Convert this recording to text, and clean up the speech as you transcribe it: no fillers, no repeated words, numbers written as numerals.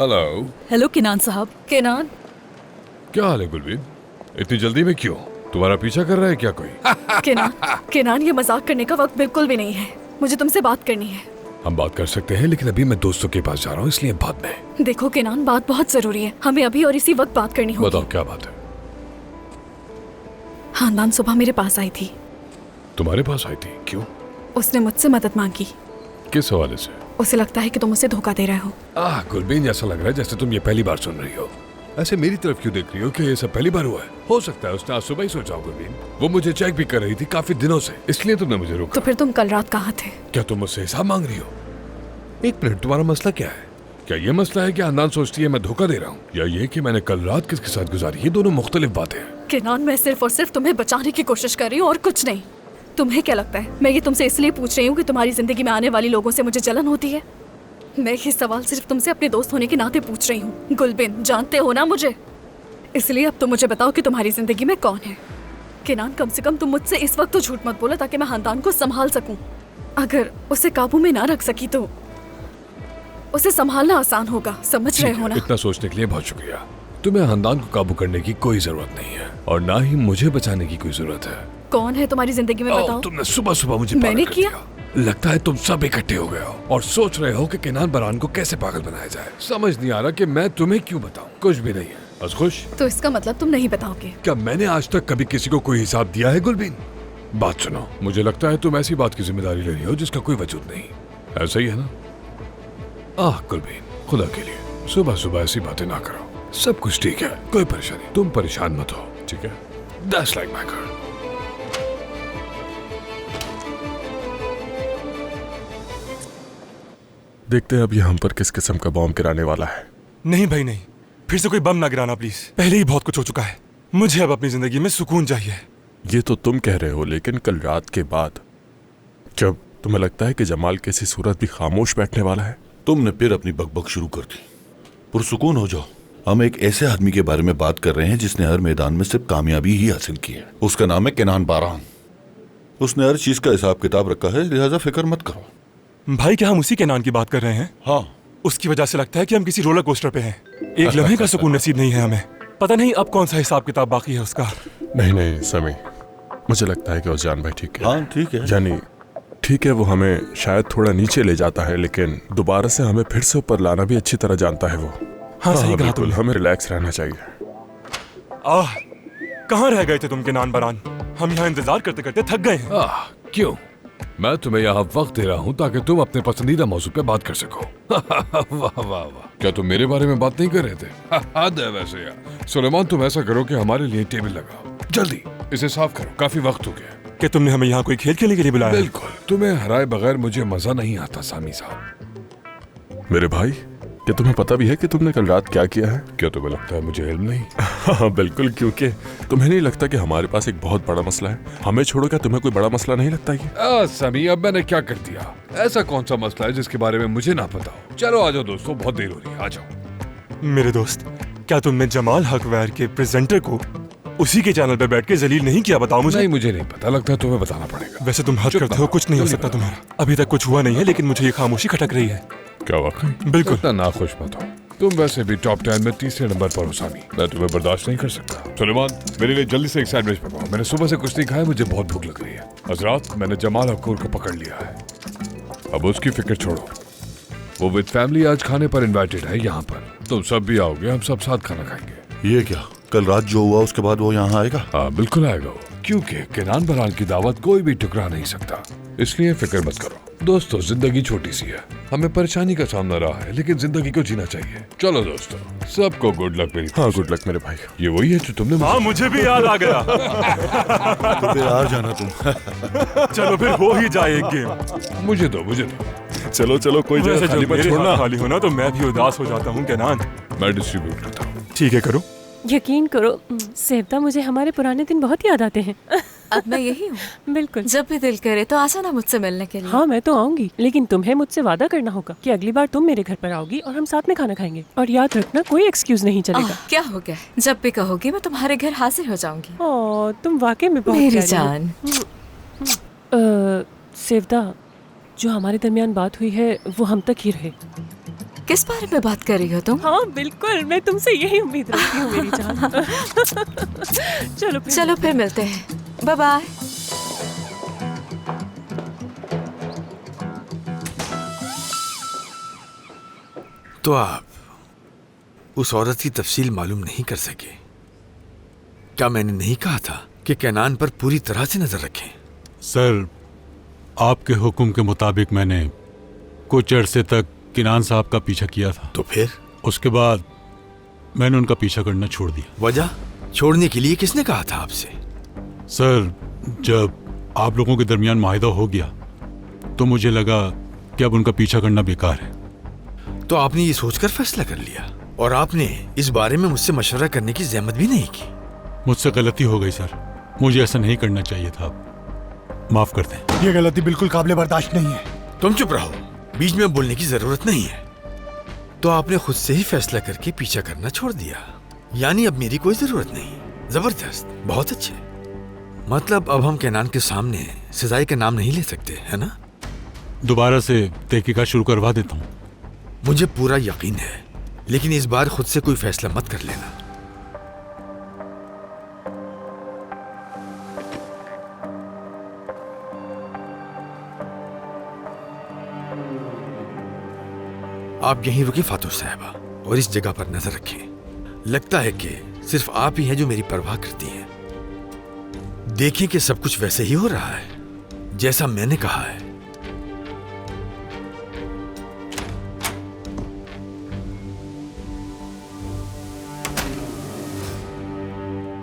Hello. Hello किनान साहब। किनान, क्या हाल है गुलबीन? इतनी जल्दी में क्यों? तुम्हारा पीछा कर रहा है क्या कोई? किनान ये मजाक करने का वक्त बिल्कुल भी नहीं है। मुझे तुमसे बात करनी है। हम बात कर सकते हैं, लेकिन अभी मैं दोस्तों के पास जा रहा हूँ, इसलिए बाद में। देखो किनान, बात बहुत जरूरी है। हमें अभी और इसी वक्त बात करनी होगी। बताओ क्या बात है? हांदान सुबह मेरे पास आई थी। तुम्हारे पास आई थी? क्यों? उसने मुझसे मदद मांगी। किस हवाले से? उसे लगता है कि तुम उसे धोखा दे रहे हो। गुलबीन, ऐसा लग रहा है जैसे तुम ये पहली बार सुन रही हो। ऐसे मेरी तरफ क्यों देख रही हो कि ये सब पहली बार हुआ है? हो सकता है उसने आज सुबह ही सोचा हो गुलबीन। वो मुझे चेक भी कर रही थी काफी दिनों से, इसलिए तुमने मुझे रोका। तो फिर तुम कल रात कहाँ थे? क्या तुम मुझसे हिसाब मांग रही हो? एक मिनट, तुम्हारा मसला क्या है? क्या ये मसला है कि हांदान सोचती है मैं धोखा दे रहा हूँ, या ये कि मैंने कल रात किसके साथ गुजारी? ये दोनों मुख्तलिफ बातें हैं। किनान, मैं सिर्फ और सिर्फ तुम्हें बचाने की कोशिश कर रही हूँ और कुछ नहीं। तुम्हें क्या लगता है मैं ये तुमसे इसलिए पूछ रही हूँ कि तुम्हारी जिंदगी में आने वाली लोगों से मुझे जलन होती है? मैं ये सवाल सिर्फ तुमसे अपने दोस्त होने के नाते पूछ रही हूँ। गुलबिन, जानते हो ना मुझे, इसलिए अब तुम मुझे बताओ कि तुम्हारी जिंदगी में कौन है। किनान, कम से कम तुम मुझसे इस वक्त तो झूठ मत बोलो, ताकि मैं हांदान को संभाल सकूं। अगर उसे काबू में ना रख सकी तो उसे संभालना आसान होगा, समझ रहे हो ना? इतना सोचने के लिए बहुत शुक्रिया। तुम्हें हांदान को काबू करने की कोई जरूरत नहीं है, और ना ही मुझे बचाने की कोई जरूरत है। कौन है तुम्हारी जिंदगी में, बताओ। तुमने सुबह सुबह मुझे मैंने पागल कर किया? दिया। लगता है तुम सब इकट्ठे हो गए हो और सोच रहे हो कि किनान बरान को कैसे पागल बनाया जाए। समझ नहीं आ रहा कि मैं तुम्हें क्यों बताऊं। कुछ भी नहीं है, बस खुश। तो इसका मतलब तुम नहीं बताओगे? क्या मैंने आज तक कभी किसी को कोई हिसाब दिया है गुलबीन? बात सुनो, मुझे लगता है तुम ऐसी बात की जिम्मेदारी ले रही हो जिसका कोई वजूद नहीं। ऐसा ही है ना? गुलबीन, खुदा के लिए सुबह सुबह ऐसी बातें ना करो। सब कुछ ठीक है, कोई परेशानी, तुम परेशान मत हो, ठीक है? That's like my girl. देखते हैं अब ये हम पर किस किस्म का बॉम्ब गिराने वाला है। नहीं भाई नहीं, फिर से कोई बम ना गिराना प्लीज। पहले ही बहुत कुछ हो चुका है। मुझे अब अपनी जिंदगी में सुकून चाहिए। ये तो तुम कह रहे हो, लेकिन कल रात के बाद जब तुम्हें लगता है कि जमाल किसी सूरत भी खामोश बैठने वाला है? तुमने फिर अपनी बकबक शुरू कर दी। पुरसुकून हो जाओ। हम एक ऐसे आदमी के बारे में बात कर रहे हैं जिसने हर मैदान में सिर्फ कामयाबी ही हासिल की है। उसका नाम है किनान बारान। उसने हर चीज का हिसाब किताब रखा है, लिहाजा फिक्र मत करो। भाई, क्या हम उसी किनान की बात कर रहे हैं? हाँ। उसकी वजह से लगता है कि हम किसी रोलर कोस्टर पे हैं। एक लम्हे का सुकून नसीब नहीं है हमें। पता नहीं अब कौन सा हिसाब किताब बाकी है उसका। नहीं नहीं समी, मुझे लगता है कि उजान भाई ठीक है। हाँ ठीक है। यानी ठीक है, वो हमें शायद थोड़ा नीचे ले जाता है, लेकिन दोबारा से हमें फिर से ऊपर लाना भी अच्छी तरह जानता है वो। हाँ सही कहा तुमने। हमें रिलैक्स रहना चाहिए। कहाँ रह गए थे तुम किनान बारान? हम यहाँ इंतजार करते करते थक गए हैं। क्यों? मैं तुम्हें यहाँ वक्त दे रहा हूँ ताकि तुम अपने पसंदीदा मौजू पे बात कर सको। वाह वाह वाह, क्या तुम मेरे बारे में बात नहीं कर रहे थे? हद है वैसे यार। सुलेमान, तुम ऐसा करो कि हमारे लिए टेबल लगाओ, जल्दी इसे साफ करो, काफी वक्त हो गया। क्या तुमने हमें यहाँ कोई खेल खेलने के लिए बुलाया? बिल्कुल, तुम्हें हराए बगैर मुझे मजा नहीं आता सामी साहब। मेरे भाई, क्या तुम्हें पता भी है कि तुमने कल रात क्या किया है? क्या तुम्हें लगता है मुझे इल्म नहीं? हाँ बिल्कुल, क्योंकि तुम्हें नहीं लगता कि हमारे पास एक बहुत बड़ा मसला है? हमें छोड़ो, क्या तुम्हें कोई बड़ा मसला नहीं लगता ये? समी, अब मैंने क्या कर दिया? ऐसा कौन सा मसला है जिसके बारे में मुझे ना पता हो? चलो आ जाओ दोस्तों, बहुत देर हो रही है, आ जाओ। मेरे दोस्त, क्या तुमने जमाल हकवैर के प्रेजेंटर को उसी के चैनल पे बैठ के जलील नहीं किया? बताओ मुझे। नहीं, मुझे नहीं पता, लगता है तुम्हें बताना पड़ेगा। वैसे तुम हद करते हो, कुछ नहीं हो सकता तुम्हारा। अभी तक कुछ हुआ नहीं है, लेकिन मुझे ये खामोशी खटक रही है। क्या वाकई? बिल्कुल। इतना नाखुश मत हो। तुम वैसे भी टॉप 10 में तीसरे नंबर पर हो सामी। मैं तुम्हें बर्दाश्त नहीं कर सकता। सुलेमान, मेरे लिए जल्दी से एक सैंडविच पकाओ। मैंने सुबह से कुछ नहीं खाया, मुझे बहुत भूख लग रही है। हजरात, मैंने जमाल हक्कूर को पकड़ लिया है। अब उसकी फिक्र छोड़ो, वो विद फैमिली आज खाने पर इनवाइटेड है यहाँ पर। तुम सब भी आओगे, हम सब साथ खाना खाएंगे। ये क्या, कल रात जो हुआ उसके बाद वो यहाँ आएगा? हाँ बिल्कुल आएगा वो, क्योंकि किनान बरान की दावत कोई भी टुकरा नहीं सकता। इसलिए फिक्र मत करो। दोस्तों, जिंदगी छोटी सी है, हमें परेशानी का सामना रहा है, लेकिन जिंदगी को जीना चाहिए। चलो दोस्तों, सबको गुड लक मेरी। हाँ गुड लक मेरे भाई। ये वही है जो तुमने हाँ, मुझे भी याद आ गया। तो फिर आ जाना तुम। चलो फिर हो ही जाए एक गेम। मुझे दो। चलो चलो, कोई जगह खाली मत छोड़ना। खाली होना तो मैं भी उदास हो जाता हूँ किनान। मैं डिस्ट्रीब्यूट करता हूँ। ठीक है, करो। यकीन करो सेवता, मुझे हमारे पुराने दिन बहुत याद आते हैं। अब मैं यही हूँ। बिल्कुल, जब भी दिल करे तो आसा ना मुझसे मिलने के लिए। हाँ मैं तो आऊंगी, लेकिन तुम्हें मुझसे वादा करना होगा कि अगली बार तुम मेरे घर पर आओगी और हम साथ में खाना खाएंगे। और याद रखना, कोई एक्सक्यूज नहीं चलेगा। क्या हो गया? जब भी कहोगी मैं तुम्हारे घर हाजिर हो जाऊंगी। तुम वाकई में बहुत मेरी प्यारी हो। जान। सेवता, जो हमारे दरमियान बात हुई है वो हम तक ही रहे। किस बारे में बात कर रही हो तुम? हाँ बिल्कुल, मैं तुमसे यही उम्मीद रखती हूँ मेरी जान। चलो फिर मिलते हैं, बाय बाय। तो आप उस औरत की तफसील मालूम नहीं कर सके? क्या मैंने नहीं कहा था कि कैनान पर पूरी तरह से नजर रखें? सर, आपके हुक्म के मुताबिक मैंने कुछ अरसे तक किनान साहब का पीछा किया था। तो फिर? उसके बाद मैंने उनका पीछा करना छोड़ दिया। वजह? छोड़ने के लिए किसने कहा था आपसे? सर, जब आप लोगों के दरमियान माहिदा हो गया तो मुझे लगा कि अब उनका पीछा करना बेकार है। तो आपने ये सोचकर फैसला कर लिया और आपने इस बारे में मुझसे मशवरा करने की जहमत भी नहीं की। मुझसे गलती हो गई सर, मुझे ऐसा नहीं करना चाहिए था, माफ कर दें। ये गलती बिल्कुल काबिल बर्दाश्त नहीं है। तुम चुप रहो, बीच में बोलने की जरूरत नहीं है। तो आपने खुद से ही फैसला करके पीछा करना छोड़ दिया, यानी अब मेरी कोई जरूरत नहीं। जबरदस्त, बहुत अच्छे। मतलब अब हम कैनान के सामने सजाए का नाम नहीं ले सकते, है ना? दोबारा से तहकीकात शुरू करवा देता हूँ। मुझे पूरा यकीन है, लेकिन इस बार खुद से कोई फैसला मत कर लेना। आप यहीं रुके फातू साहबा, और इस जगह पर नजर रखें। लगता है कि सिर्फ आप ही हैं जो मेरी परवाह करती हैं। देखें कि सब कुछ वैसे ही हो रहा है जैसा मैंने कहा है।